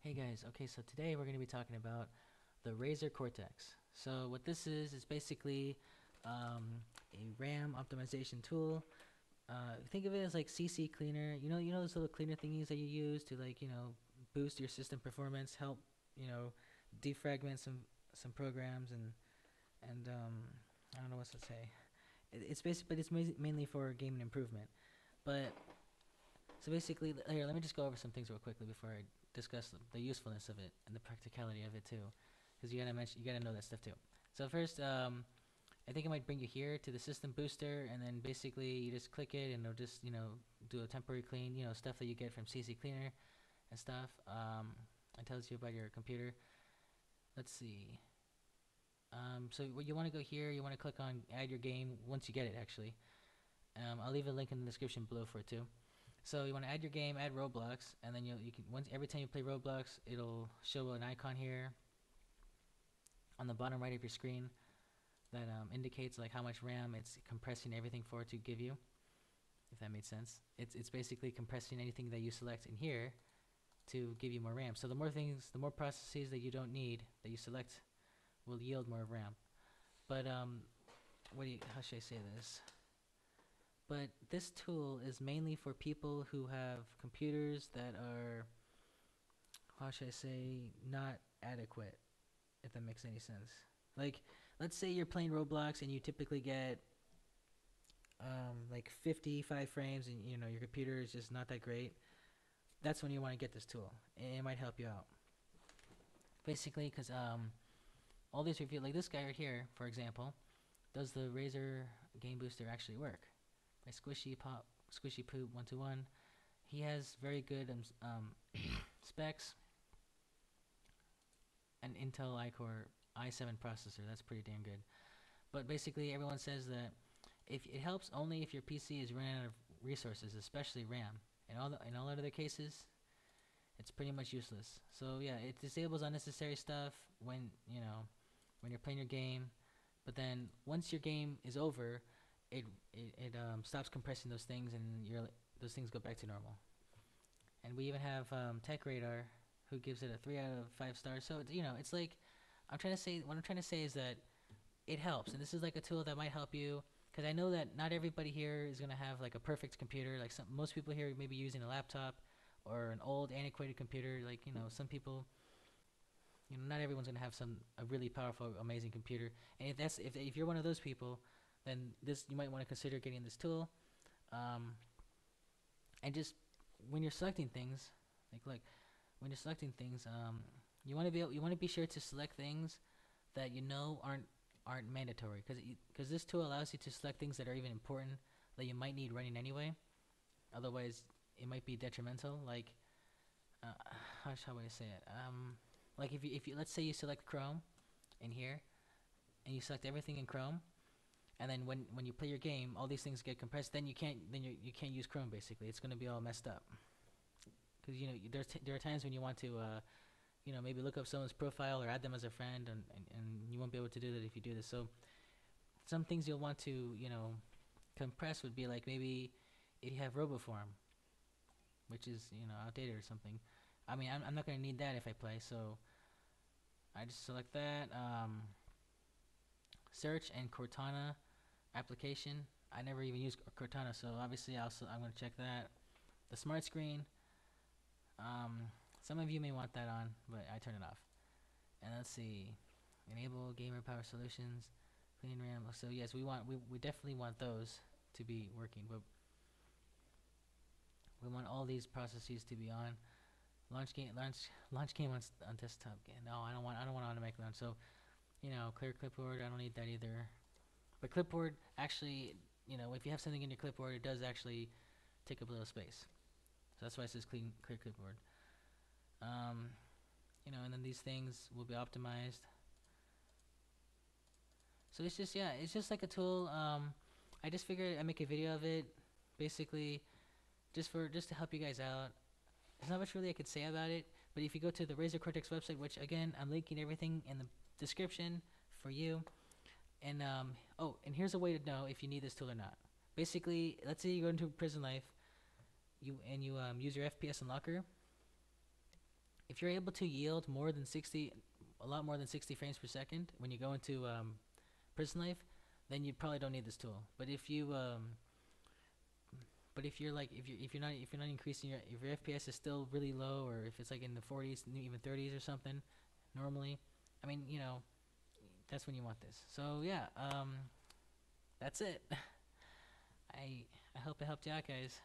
Hey guys, okay, so today we're going to be talking about the Razer Cortex. So what this is basically a RAM optimization tool. Think of it as like CC Cleaner. You know those little cleaner thingies that you use to boost your system performance, help you know defragment some programs and I don't know what to say. It's basic, but it's mainly for gaming improvement. But so basically, here, let me just go over some things real quickly before I discuss the usefulness of it and the practicality of it too, because you gotta know that stuff too. So first, I think it might bring you here to the system booster, and then basically you just click it, and it'll just do a temporary clean, stuff that you get from CC Cleaner and stuff. It tells you about your computer. Let's see. So what you want to go here, you want to click on add your game once you get it actually. I'll leave a link in the description below for it too. So you want to add your game, add Roblox, and then you can once every time you play Roblox, it'll show an icon here on the bottom right of your screen that indicates like how much RAM it's compressing everything for to give you. If that made sense, it's basically compressing anything that you select in here to give you more RAM. So the more things, the more processes that you don't need that you select will yield more RAM. But how should I say this? But this tool is mainly for people who have computers that are, how should I say, not adequate, if that makes any sense. Like, let's say you're playing Roblox and you typically get like 55 frames and your computer is just not that great. That's when you want to get this tool. It might help you out. Basically, because all these reviews, like this guy right here, for example, does the Razer Game Booster actually work? By Squishy Poop 121. He has very good specs, an Intel iCore i7 processor. That's pretty damn good. But basically, everyone says that if it helps only if your PC is running out of resources, especially RAM. In all other cases, it's pretty much useless. So yeah, it disables unnecessary stuff when you're playing your game. But then once your game is over, it stops compressing those things, and those things go back to normal. And we even have Tech Radar, who gives it a 3 out of 5 stars. So it's like what I'm trying to say is that it helps, and this is like a tool that might help you. Because I know that not everybody here is gonna have like a perfect computer. Like most people here may be using a laptop or an old antiquated computer. Like some people, not everyone's gonna have a really powerful, amazing computer. And if you're one of those people, then this you might want to consider getting this tool. Um, and just when you're selecting things, like when you're selecting things, you want to be sure to select things that aren't mandatory, because this tool allows you to select things that are even important that you might need running anyway. Otherwise, it might be detrimental. Like uh, how would I say it? Like if you let's say you select Chrome in here and you select everything in Chrome, and then when you play your game, all these things get compressed. Then you can't use Chrome. Basically, it's gonna be all messed up. Because there are times when you want to maybe look up someone's profile or add them as a friend, and you won't be able to do that if you do this. So some things you'll want to compress would be like maybe if you have RoboForm, which is outdated or something. I mean, I'm not gonna need that if I play, so I just select that. Search and Cortana application. I never even use Cortana, so obviously I'm gonna check that. The smart screen. Um, some of you may want that on, but I turn it off. And let's see, enable gamer power solutions, clean RAM. So yes, we definitely want those to be working, but we want all these processes to be on. Launch game on desktop. No, I don't want automatic launch. So clear clipboard. I don't need that either. But clipboard actually, if you have something in your clipboard, it does actually take up a little space. So that's why it says clear clipboard. Um, and then these things will be optimized. So it's just like a tool. I just figured I'd make a video of it, basically, just to help you guys out. There's not much really I could say about it, but if you go to the Razer Cortex website, which again I'm linking everything in the description for you, and oh, and here's a way to know if you need this tool or not. Basically, let's say you go into prison life, you use your FPS unlocker. if you're able to yield more than 60, a lot more than 60 frames per second when you go into prison life, then you probably don't need this tool. But if you're like if you're not increasing if your FPS is still really low, or if it's like in the 40s, even 30s or something, normally, I mean, that's when you want this. So yeah, that's it. I I hope it helped you out, guys.